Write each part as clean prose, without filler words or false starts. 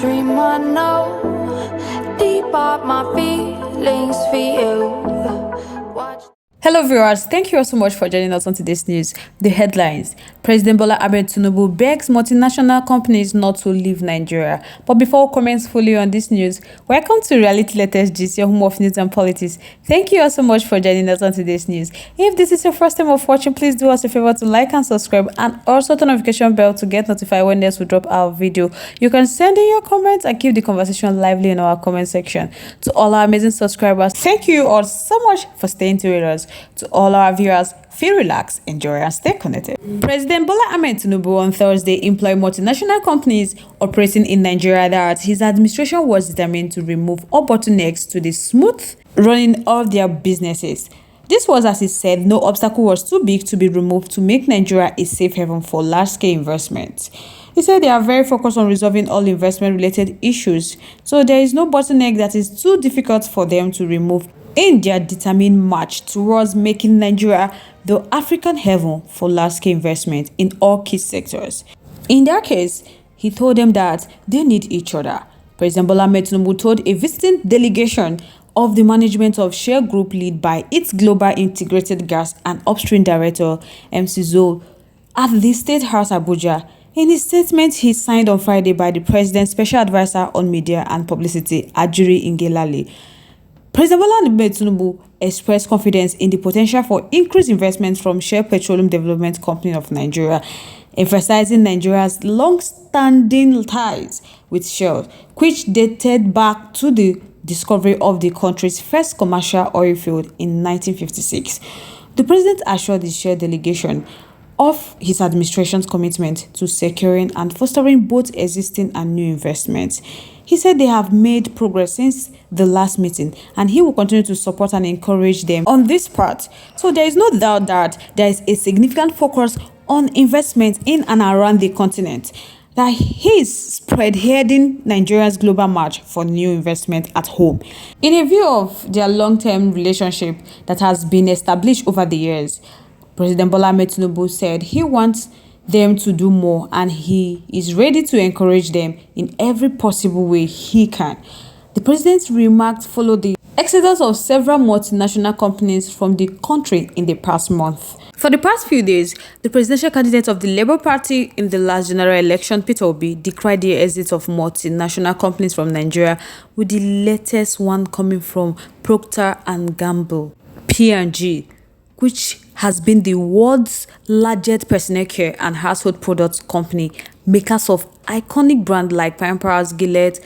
dream I know deep up my feelings for you. Watch. Hello viewers, thank you all so much for joining us on today's news. The headlines: President Bola Ahmed Tinubu begs multinational companies not to leave Nigeria. But before we comment fully on this news, welcome to Reality Latest Gist, your home of news and politics. Thank you all so much for joining us on today's news. If this is your first time of watching, please do us a favor to like and subscribe, and also turn notification bell to get notified when next we drop our video. You can send in your comments and keep the conversation lively in our comment section. To all our amazing subscribers, thank you all so much for staying tuned with us. To all our viewers, feel relaxed, enjoy, and stay connected. President Bola Ahmed Tinubu on Thursday employed multinational companies operating in Nigeria that his administration was determined to remove all bottlenecks to the smooth running of their businesses. This was, as he said, no obstacle was too big to be removed to make Nigeria a safe haven for large-scale investment. He said they are very focused on resolving all investment-related issues, so there is no bottleneck that is too difficult for them to remove in their determined march towards making Nigeria the African haven for large-scale investment in all key sectors. In their case, he told them that they need each other. President Bola Ahmed Tinubu told a visiting delegation of the management of Shell Group led by its Global Integrated Gas and Upstream Director, Cessä0UT, at the State House Abuja. In his statement he signed on Friday by the President's Special Advisor on Media and Publicity, Ajuri Ngelale, President Bola Ahmed Tinubu expressed confidence in the potential for increased investment from Shell Petroleum Development Company of Nigeria, emphasizing Nigeria's long-standing ties with Shell, which dated back to the discovery of the country's first commercial oil field in 1956. The president assured the Shell delegation of his administration's commitment to securing and fostering both existing and new investments. He said they have made progress since the last meeting, and he will continue to support and encourage them on this part. So there is no doubt that there is a significant focus on investment in and around the continent, that he is spearheading Nigeria's global march for new investment at home. In a view of their long-term relationship that has been established over the years, President Bola Ahmed Tinubu said he wants them to do more, and he is ready to encourage them in every possible way he can. The president's remarks follow the exodus of several multinational companies from the country in the past month. For the past few days, the presidential candidate of the Labour Party in the last general election, Peter Obi, decried the exit of multinational companies from Nigeria, with the latest one coming from Procter & Gamble, P&G, which has been the world's largest personal care and household products company, makers of iconic brands like Pampers, Gillette,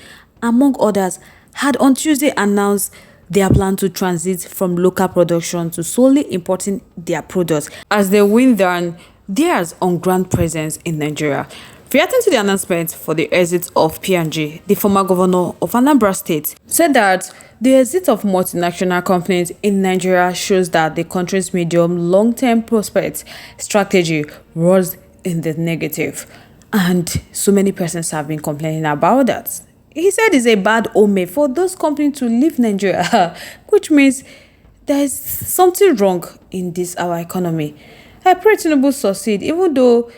among others, had on Tuesday announced their plan to transit from local production to solely importing their products as they win down theirs on-ground presence in Nigeria. Reacting to the announcement for the exit of P&G, the former governor of Anambra State said that the exit of multinational companies in Nigeria shows that the country's medium-long-term prospect strategy was in the negative, and so many persons have been complaining about that. He said it's a bad omen for those companies to leave Nigeria, which means there is something wrong in this our economy. I pray Tinubu succeed, even though,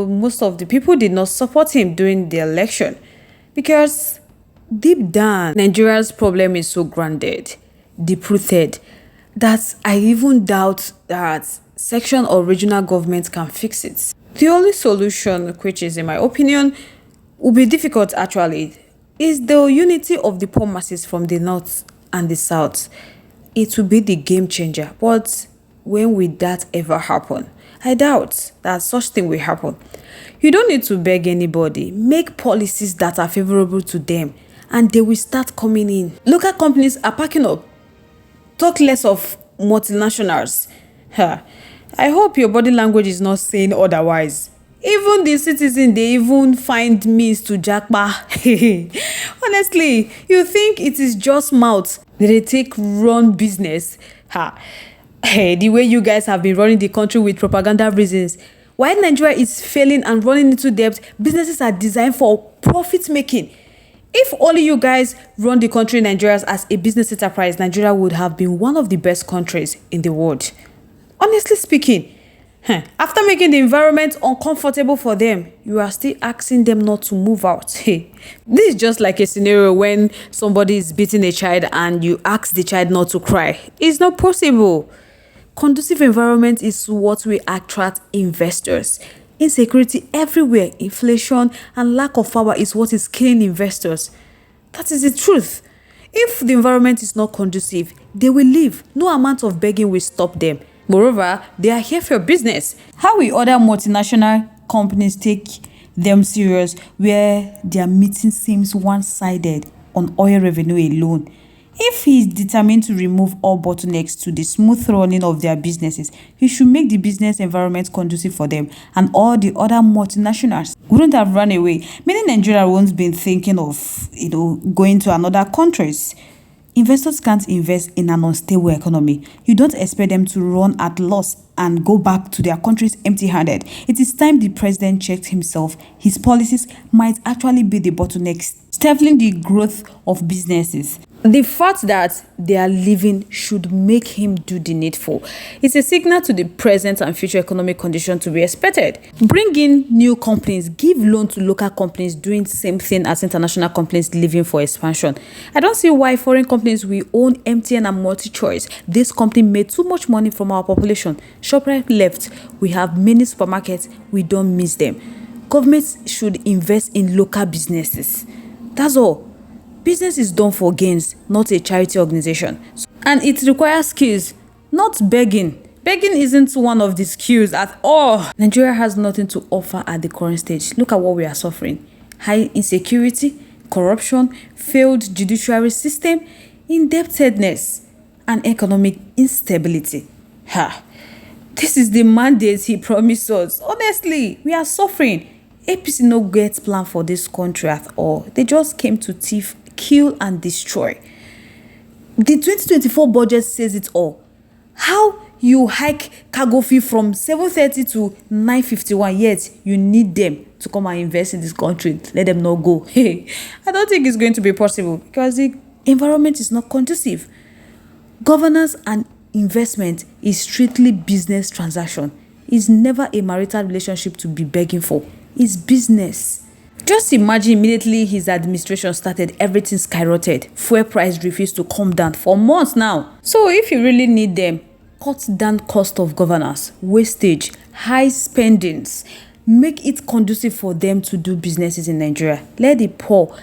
most of the people did not support him during the election, because deep down, Nigeria's problem is so grounded, deep-rooted, that I even doubt that section or regional government can fix it. The only solution, which is, in my opinion, will be difficult actually, is the unity of the poor masses from the north and the south. It will be the game changer, but when will that ever happen? I doubt that such thing will happen. You don't need to beg anybody. Make policies that are favorable to them, and they will start coming in. Local companies are packing up. Talk less of multinationals. I hope your body language is not saying otherwise. Even the citizens, they even find means to jackpot. Honestly, you think it is just mouth that they take run business? Hey, the way you guys have been running the country with propaganda reasons. While Nigeria is failing and running into debt, businesses are designed for profit making. If only you guys run the country Nigeria as a business enterprise, Nigeria would have been one of the best countries in the world. Honestly speaking, After making the environment uncomfortable for them, you are still asking them not to move out. Hey, this is just like a scenario when somebody is beating a child and you ask the child not to cry. It's not possible. Conducive environment is what will attract investors. Insecurity everywhere, inflation and lack of power is what is killing investors. That is the truth. If the environment is not conducive, they will leave. No amount of begging will stop them. Moreover, they are here for business. How will other multinational companies take them serious where their meeting seems one-sided on oil revenue alone? If he is determined to remove all bottlenecks to the smooth running of their businesses, he should make the business environment conducive for them, and all the other multinationals wouldn't have run away. Many Nigerians won't been thinking of, going to another countries. Investors can't invest in an unstable economy. You don't expect them to run at loss and go back to their countries empty-handed. It is time the president checked himself. His policies might actually be the bottlenecks, stifling the growth of businesses. The fact that they are leaving should make him do the needful. It's a signal to the present and future economic condition to be expected. Bring in new companies, give loan to local companies doing the same thing as international companies leaving for expansion. I don't see why foreign companies will own MTN and MultiChoice. This company made too much money from our population. ShopRite left. We have many supermarkets. We don't miss them. Governments should invest in local businesses. That's all. Business is done for gains, not a charity organization. And it requires skills, not begging. Begging isn't one of the skills at all. Nigeria has nothing to offer at the current stage. Look at what we are suffering. High insecurity, corruption, failed judiciary system, indebtedness, and economic instability. This is the mandate he promised us. Honestly, we are suffering. APC no get plan for this country at all. They just came to thief, kill and destroy. The 2024 budget says it all. How you hike cargo fee from 730 to 951, yet you need them to come and invest in this country. Let them not go. Hey, I don't think it's going to be possible because the environment is not conducive. Governance and investment is strictly business transaction. It's never a marital relationship to be begging for. It's business. Just imagine immediately his administration started, everything skyrocketed. Fuel price refused to come down for months now. So if you really need them, cut down cost of governance, wastage, high spendings. Make it conducive for them to do businesses in Nigeria. Let the poor,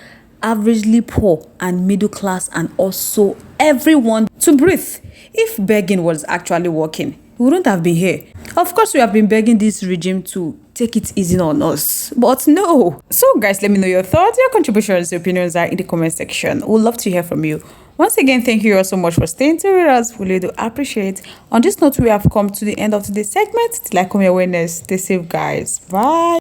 averagely poor and middle class and also everyone to breathe. If begging was actually working, we wouldn't have been here. Of course, we have been begging this regime to take it easy on us, but no. So guys, let me know your thoughts, your contributions, your opinions are in the comment section. We'd love to hear from you. Once again, thank you all so much for staying tuned with us. We really do appreciate. On this note, we have come to the end of today's segment. Till I come your awareness, stay safe guys. Bye.